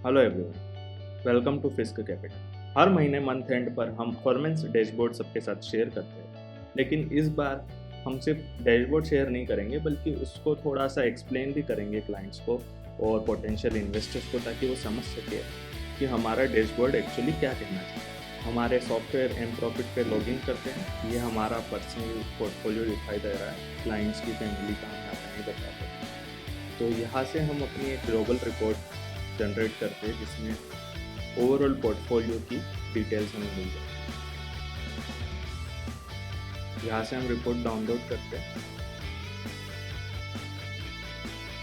Hello everyone, welcome to Fisk capital. हर महीने month and पर हम परफॉर्मेंस डैशबोर्ड सबके साथ शेयर करते हैं, लेकिन इस बार हम सिर्फ डैशबोर्ड शेयर नहीं करेंगे बल्कि उसको थोड़ा सा एक्सप्लेन भी करेंगे क्लाइंट्स को और पोटेंशियल इन्वेस्टर्स को, ताकि वो समझ सके कि हमारा डैशबोर्ड एक्चुअली क्या कहना चाहता है। हमारे सॉफ्टवेयर एम प्रॉफिट पे लॉगिन करते हैं, ये हमारा पर्सनल पोर्टफोलियो दिखाई दे रहा है, क्लाइंट्स की फैमिली का हम यहाँ पर नहीं बताते। तो यहाँ से हम अपनी एक ग्लोबल रिपोर्ट जनरेट करते हैं जिसमें ओवरऑल पोर्टफोलियो की डिटेल्स हमें मिल जाए। यहाँ से हम रिपोर्ट डाउनलोड करते हैं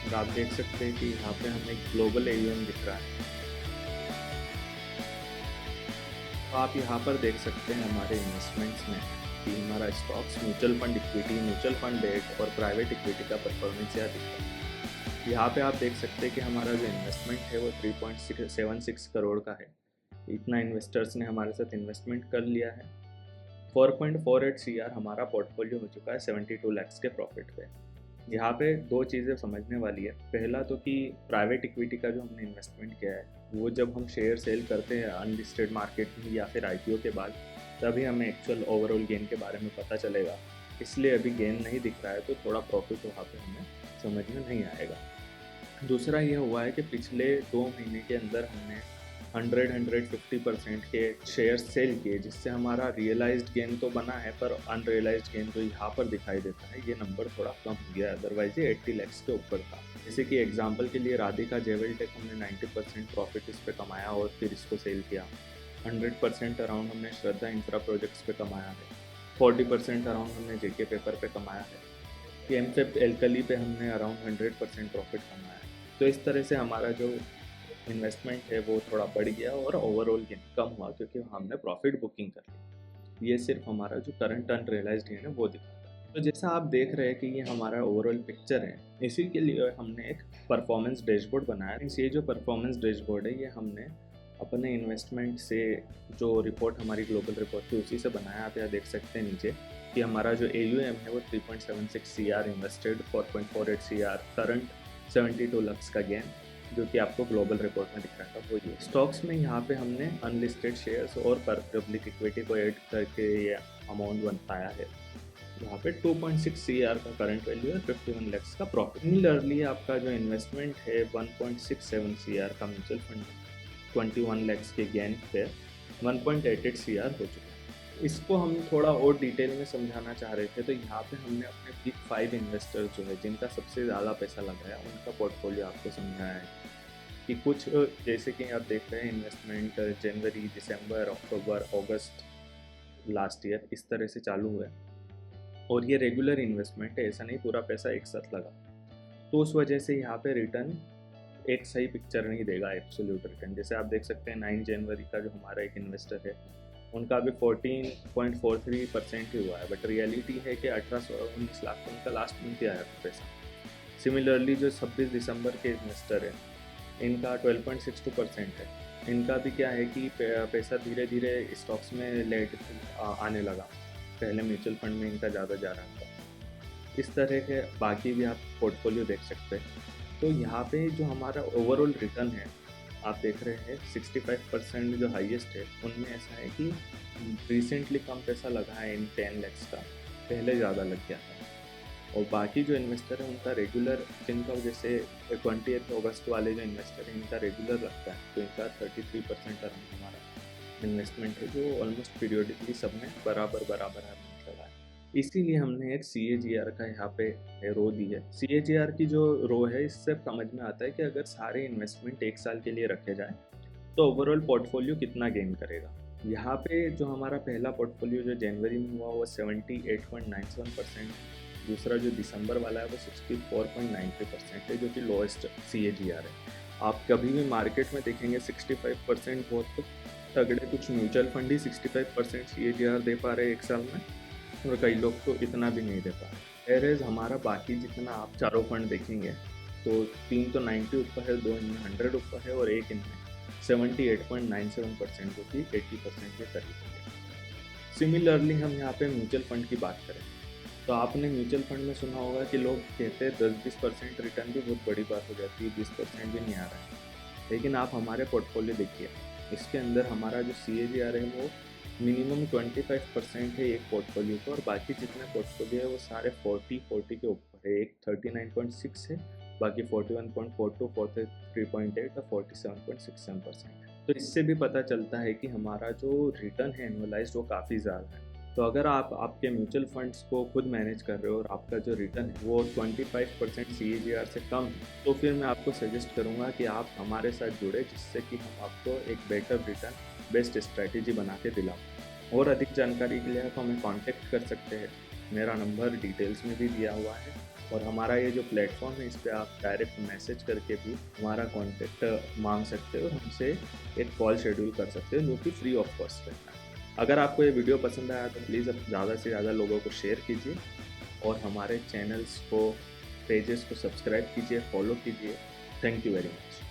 और आप देख सकते हैं कि यहाँ पे हमें ग्लोबल एयूएम दिख रहा है। तो आप यहाँ पर देख सकते हैं हमारे इन्वेस्टमेंट्स में कि हमारा stocks, mutual fund equity, mutual fund debt और प्राइवेट इक्विटी का परफॉर्मेंस यहाँ दिखता है। यहाँ पे आप देख सकते हैं कि हमारा जो इन्वेस्टमेंट है वो 3.76 करोड़ का है। इतना इन्वेस्टर्स ने हमारे साथ इन्वेस्टमेंट कर लिया है। 4.48 CR हमारा पोर्टफोलियो हो चुका है 72 लैक्स के प्रॉफिट पे। यहाँ पे दो चीज़ें समझने वाली है। पहला तो कि प्राइवेट इक्विटी का जो हमने इन्वेस्टमेंट किया है वो जब हम शेयर सेल करते हैं अनलिस्टेड मार्केट में या फिर IPO के बाद, तभी हमें एक्चुअल ओवरऑल गेन के बारे में पता चलेगा। इसलिए अभी गेन नहीं दिख रहा है तो थोड़ा प्रॉफिट वहाँ पे हमें समझ में नहीं आएगा। दूसरा ये हुआ है कि पिछले 2 महीने के अंदर हमने 150% के शेयर सेल किए, जिससे हमारा रियलाइज्ड गेन तो बना है पर अनरियलाइज्ड गेन जो यहाँ पर दिखाई देता है ये नंबर थोड़ा कम हो गया, अदरवाइज ये 80 लैक्स के ऊपर था। जैसे कि एग्जांपल के लिए राधिका जेवेल टेक हमने 90% प्रॉफिट इस पे कमाया और फिर इसको सेल किया। 100% अराउंड हमने श्रद्धा इंफ्रा प्रोजेक्ट्स पे कमाया है। 40% अराउंड हमने JK पेपर पे कमाया है। PMFEP एल्कली पे हमने अराउंड 100% प्रॉफिट कमाया है। तो इस तरह से हमारा जो इन्वेस्टमेंट है वो थोड़ा बढ़ गया और ओवरऑल गेन कम हुआ क्योंकि हमने प्रॉफिट बुकिंग कर ली। ये सिर्फ हमारा जो करंट अनरियलाइज्ड गेन है वो दिखाता है। तो जैसा आप देख रहे हैं कि ये हमारा ओवरऑल पिक्चर है, इसी के लिए हमने एक परफॉर्मेंस डैशबोर्ड बनाया है। ये जो परफॉर्मेंस डैशबोर्ड है ये हमने अपने इन्वेस्टमेंट से, जो रिपोर्ट हमारी ग्लोबल रिपोर्ट थी उसी से बनाया। आप यहाँ देख सकते हैं नीचे कि हमारा जो AUM है वो 3.76 CR invested, 4.48 CR current, 72 lux का गेन, जो कि आपको ग्लोबल रिपोर्ट में दिख रहा था वो ये। स्टॉक्स में यहाँ पे हमने अनलिस्टेड शेयर्स और पब्लिक इक्विटी को ऐड करके ये अमाउंट बन पाया है। यहाँ पे 2.6 CR का करंट वैल्यू है, 51 लैक्स का प्रॉफिट। सिमिलरली आपका जो इन्वेस्टमेंट है 1.67 CR का म्यूचुअल फंड, 21 लैक्स के गेन पे 1.88 CR हो चुका है। इसको हम थोड़ा और डिटेल में समझाना चाह रहे थे, तो यहाँ पे हमने अपने बिग 5 इन्वेस्टर्स जो है जिनका सबसे ज़्यादा पैसा लगाया उनका पोर्टफोलियो आपको समझाया है कि कुछ जैसे कि आप देख रहे हैं इन्वेस्टमेंट जनवरी, दिसंबर, अक्टूबर, अगस्त लास्ट ईयर इस तरह से चालू हुआ है और ये रेगुलर इन्वेस्टमेंट है, ऐसा नहीं पूरा पैसा एक साथ लगा। तो उस वजह से यहाँ पे रिटर्न एक सही पिक्चर नहीं देगा, एब्सोल्यूट रिटर्न। जैसे आप देख सकते हैं 9 जनवरी का जो हमारा एक इन्वेस्टर है उनका अभी 14.43% ही हुआ है, बट रियलिटी है कि 18-19 लाख का उनका लास्ट मंथ ही आया था पैसा। सिमिलरली जो 26 दिसंबर के इन्वेस्टर है इनका 12.62% है। इनका भी क्या है कि पैसा धीरे धीरे स्टॉक्स में लेट आने लगा, पहले म्यूचुअल फंड में इनका ज़्यादा जा रहा था। इस तरह के बाकी भी आप पोर्टफोलियो देख सकते हैं। तो यहाँ पे जो हमारा ओवरऑल रिटर्न है आप देख रहे हैं 65% जो हाईएस्ट है, उनमें ऐसा है कि रिसेंटली कम पैसा लगा है इन 10 लैक्स का, पहले ज़्यादा लग गया था। और बाकी जो इन्वेस्टर है उनका रेगुलर, जिनका जैसे 20 अगस्त वाले जो इन्वेस्टर है इनका रेगुलर लगता है, तो इनका 33% अराउंड हमारा इन्वेस्टमेंट है जो ऑलमोस्ट पीरियोडिकली सब में बराबर बराबर अराउंड लगा है। इसीलिए हमने एक CAGR का यहाँ पे रो दी है। CAGR की जो रो है इससे समझ में आता है कि अगर सारे इन्वेस्टमेंट एक साल के लिए रखे जाए तो ओवरऑल पोर्टफोलियो कितना गेन करेगा। यहाँ पे जो हमारा पहला पोर्टफोलियो जो जनवरी में हुआ वो 78.97%, दूसरा जो दिसंबर वाला है वो 64.93% है, जो कि लोएस्ट CAGR है। आप कभी भी मार्केट में देखेंगे 65% बहुत तगड़े कुछ म्यूचुअल फंड ही 65% CAGR दे पा रहे एक साल में, और कई लोग तो इतना भी नहीं दे पा रहे। एरेज हमारा बाकी जितना आप चारों फंड देखेंगे तो 3 तो 90 ऊपर है, 2 इनमें 100 ऊपर है और एक इनमें 78.97% जो कि 80% के करीब है। सिमिलरली हम यहाँ पे म्यूचुअल फंड की बात करें तो आपने म्यूचुअल फंड में सुना होगा कि लोग कहते हैं 10-20% रिटर्न भी बहुत बड़ी बात हो जाती है, 20% भी नहीं आ रहा है। लेकिन आप हमारे पोर्टफोलियो देखिए, इसके अंदर हमारा जो CAGR है वो मिनिमम 25% है एक पोर्टफोलियो का, और बाकी जितने पोर्टफोलियो है वो सारे 40 के ऊपर है। एक 39.6 है, बाकी 41.42, 43.8 और 47.67%। तो इससे भी पता चलता है कि हमारा जो रिटर्न है एनुअलाइज्ड वो काफ़ी ज़्यादा है। तो अगर आप आपके म्यूचुअल फंड्स को खुद मैनेज कर रहे हो और आपका जो रिटर्न है वो 25% CAGR से कम है, तो फिर मैं आपको सजेस्ट करूँगा कि आप हमारे साथ जुड़े, जिससे कि हम आपको एक बेटर रिटर्न, बेस्ट स्ट्रैटेजी बना के दिलाऊँ। और अधिक जानकारी के लिए आप हमें कांटेक्ट कर सकते हैं। मेरा नंबर डिटेल्स में भी दिया हुआ है, और हमारा ये जो प्लेटफॉर्म है इस पे आप डायरेक्ट मैसेज करके भी हमारा कांटेक्ट मांग सकते हो और हमसे एक कॉल शेड्यूल कर सकते हो, जो कि फ्री ऑफ कॉस्ट रहता है। अगर आपको ये वीडियो पसंद आया तो प्लीज़ अब ज़्यादा से ज़्यादा लोगों को शेयर कीजिए, और हमारे चैनल्स को, पेजेस को सब्सक्राइब कीजिए, फॉलो कीजिए। Thank you very much.